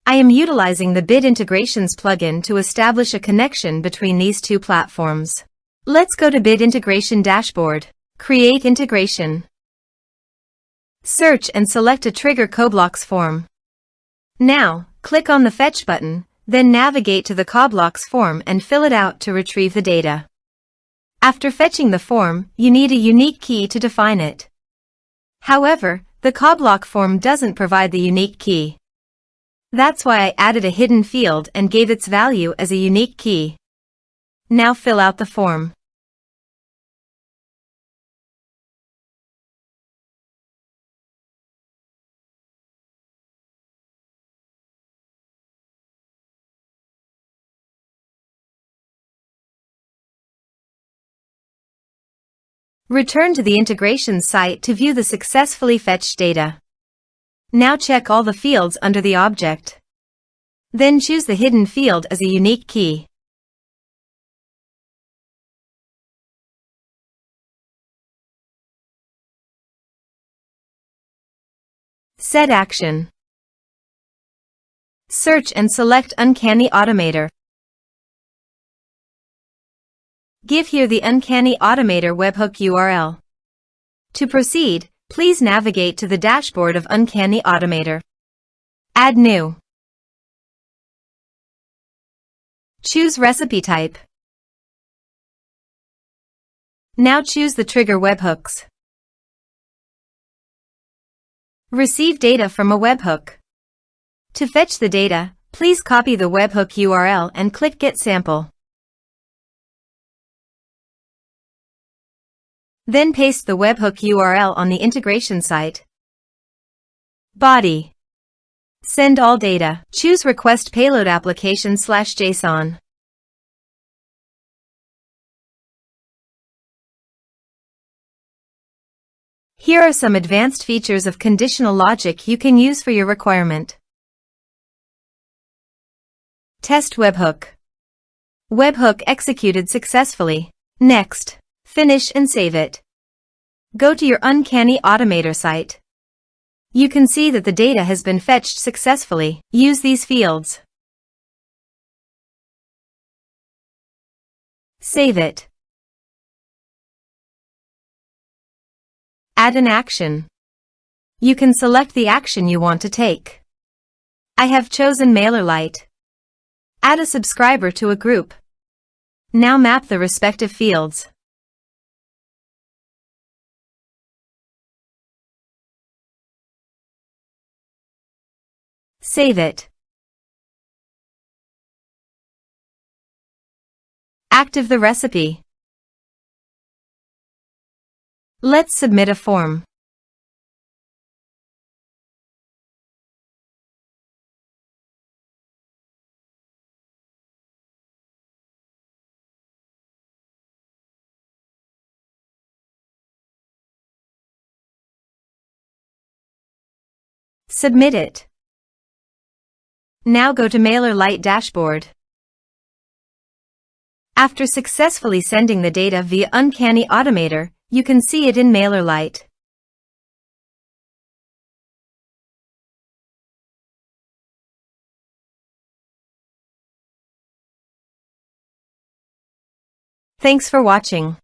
I am utilizing the Bit Integrations plugin to establish a connection between these two platforms. Let's go to Bit Integration Dashboard. Create integration. Search and select a trigger CoBlocks form. Now, click on the Fetch button, then navigate to the CoBlocks form and fill it out to retrieve the data. After fetching the form, you need a unique key to define it. However, the CoBlock form doesn't provide the unique key. That's why I added a hidden field and gave its value as a unique key. Now fill out the form. Return to the integration site to view the successfully fetched data. Now check all the fields under the object. Then choose the hidden field as a unique key. Set action. Search and select Uncanny Automator. Give here the Uncanny Automator webhook URL. To proceed, please navigate to the dashboard of Uncanny Automator. Add new. Choose recipe type. Now choose the trigger webhooks. Receive data from a webhook. To fetch the data, please copy the webhook URL and click Get Sample. Then paste the webhook URL on the integration site. Body. Send all data. Choose Request Payload Application/JSON. Here are some advanced features of conditional logic you can use for your requirement. Test webhook. Webhook executed successfully. Next. Finish and save it. Go to your Uncanny Automator site. You can see that the data has been fetched successfully. Use these fields. Save it. Add an action. You can select the action you want to take. I have chosen MailerLite. Add a subscriber to a group. Now map the respective fields. Save it. Active the recipe. Let's submit a form. Submit it. Now go to MailerLite dashboard. After successfully sending the data via Uncanny Automator, you can see it in MailerLite. Thanks for watching.